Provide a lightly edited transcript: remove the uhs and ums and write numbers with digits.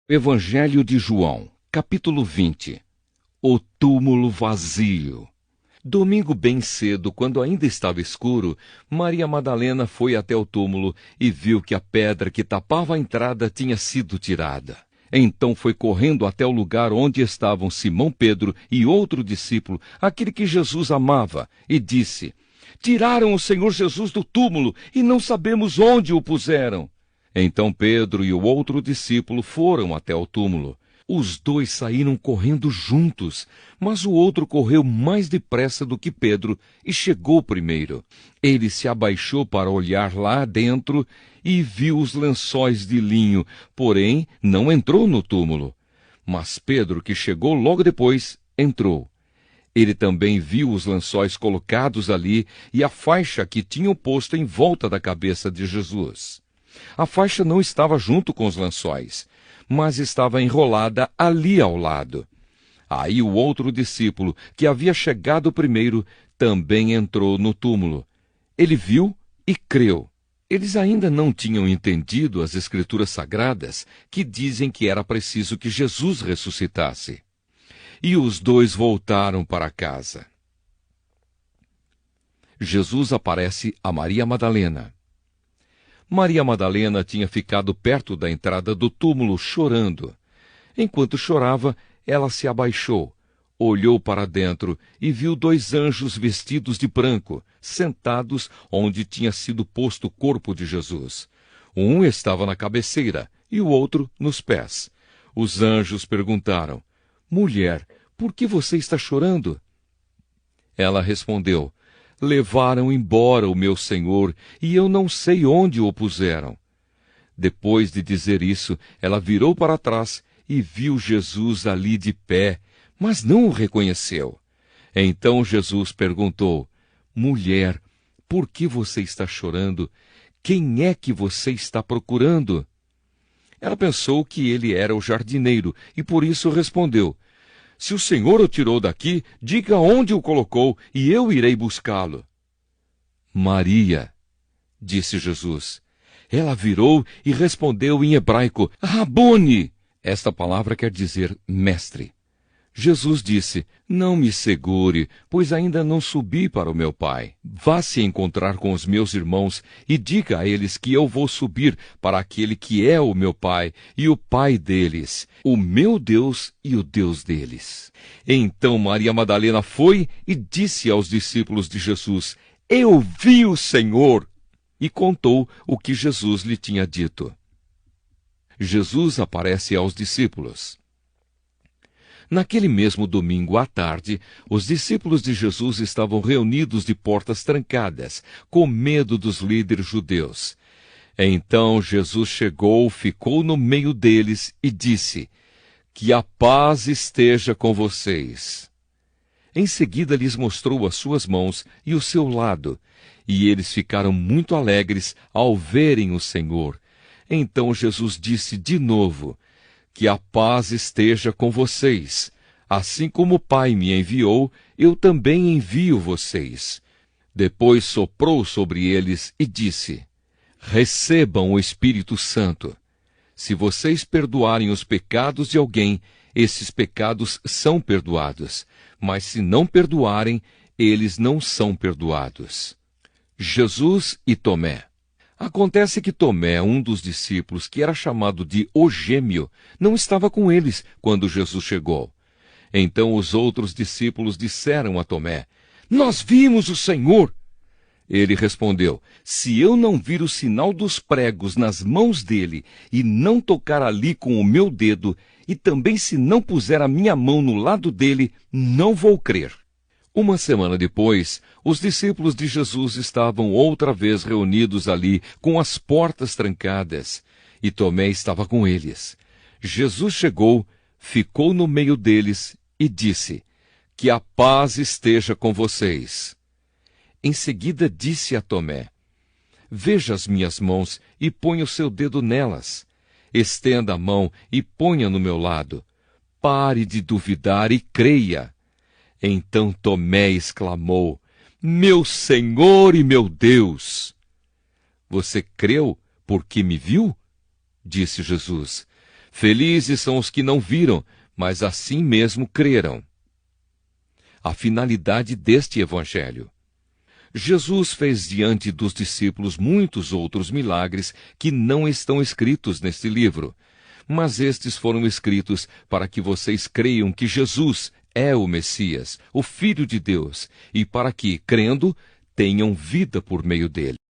Evangelho de João, capítulo 20. O túmulo vazio. Domingo bem cedo, quando ainda estava escuro, Maria Madalena foi até o túmulo e viu que a pedra que tapava a entrada tinha sido tirada. Então foi correndo até o lugar onde estavam Simão Pedro e outro discípulo, aquele que Jesus amava, e disse: "Tiraram o Senhor Jesus do túmulo e não sabemos onde o puseram." Então Pedro e o outro discípulo foram até o túmulo. Os dois saíram correndo juntos, mas o outro correu mais depressa do que Pedro e chegou primeiro. Ele se abaixou para olhar lá dentro e viu os lençóis de linho, porém não entrou no túmulo. Mas Pedro, que chegou logo depois, entrou. Ele também viu os lençóis colocados ali e a faixa que tinham posto em volta da cabeça de Jesus. A faixa não estava junto com os lençóis, mas estava enrolada ali ao lado. Aí o outro discípulo, que havia chegado primeiro, também entrou no túmulo. Ele viu e creu. Eles ainda não tinham entendido as Escrituras Sagradas, que dizem que era preciso que Jesus ressuscitasse. E os dois voltaram para casa. Jesus aparece a Maria Madalena. Maria Madalena tinha ficado perto da entrada do túmulo chorando. Enquanto chorava, ela se abaixou, olhou para dentro e viu dois anjos vestidos de branco, sentados onde tinha sido posto o corpo de Jesus. Um estava na cabeceira e o outro nos pés. Os anjos perguntaram: "Mulher, por que você está chorando?" Ela respondeu: "Levaram embora o meu Senhor, e eu não sei onde o puseram." Depois de dizer isso, ela virou para trás e viu Jesus ali de pé, mas não o reconheceu. Então Jesus perguntou: "Mulher, por que você está chorando? Quem é que você está procurando?" Ela pensou que ele era o jardineiro e por isso respondeu: "Se o Senhor o tirou daqui, diga onde o colocou, e eu irei buscá-lo." "Maria", disse Jesus. Ela virou e respondeu em hebraico: "Rabone." Esta palavra quer dizer mestre. Jesus disse: "Não me segure, pois ainda não subi para o meu Pai. Vá se encontrar com os meus irmãos e diga a eles que eu vou subir para aquele que é o meu Pai e o Pai deles, o meu Deus e o Deus deles." Então Maria Madalena foi e disse aos discípulos de Jesus: "Eu vi o Senhor." E contou o que Jesus lhe tinha dito. Jesus aparece aos discípulos. Naquele mesmo domingo à tarde, os discípulos de Jesus estavam reunidos de portas trancadas, com medo dos líderes judeus. Então Jesus chegou, ficou no meio deles e disse: "Que a paz esteja com vocês." Em seguida lhes mostrou as suas mãos e o seu lado, e eles ficaram muito alegres ao verem o Senhor. Então Jesus disse de novo: "Que a paz esteja com vocês. Assim como o Pai me enviou, eu também envio vocês." Depois soprou sobre eles e disse: "Recebam o Espírito Santo. Se vocês perdoarem os pecados de alguém, esses pecados são perdoados. Mas se não perdoarem, eles não são perdoados." Jesus e Tomé. Acontece que Tomé, um dos discípulos, que era chamado de o Gêmeo, não estava com eles quando Jesus chegou. Então os outros discípulos disseram a Tomé: "Nós vimos o Senhor." Ele respondeu: "Se eu não vir o sinal dos pregos nas mãos dele e não tocar ali com o meu dedo, e também se não puser a minha mão no lado dele, não vou crer." Uma semana depois, os discípulos de Jesus estavam outra vez reunidos ali, com as portas trancadas, e Tomé estava com eles. Jesus chegou, ficou no meio deles e disse: "Que a paz esteja com vocês." Em seguida disse a Tomé: "Veja as minhas mãos e ponha o seu dedo nelas. Estenda a mão e ponha no meu lado. Pare de duvidar e creia." Então Tomé exclamou: "Meu Senhor e meu Deus!" "Você creu porque me viu?" disse Jesus. Felizes são os que não viram, mas assim mesmo creram. A finalidade deste evangelho. Jesus fez diante dos discípulos muitos outros milagres que não estão escritos neste livro, mas estes foram escritos para que vocês creiam que Jesus é o Messias, o Filho de Deus, e para que, crendo, tenham vida por meio dele.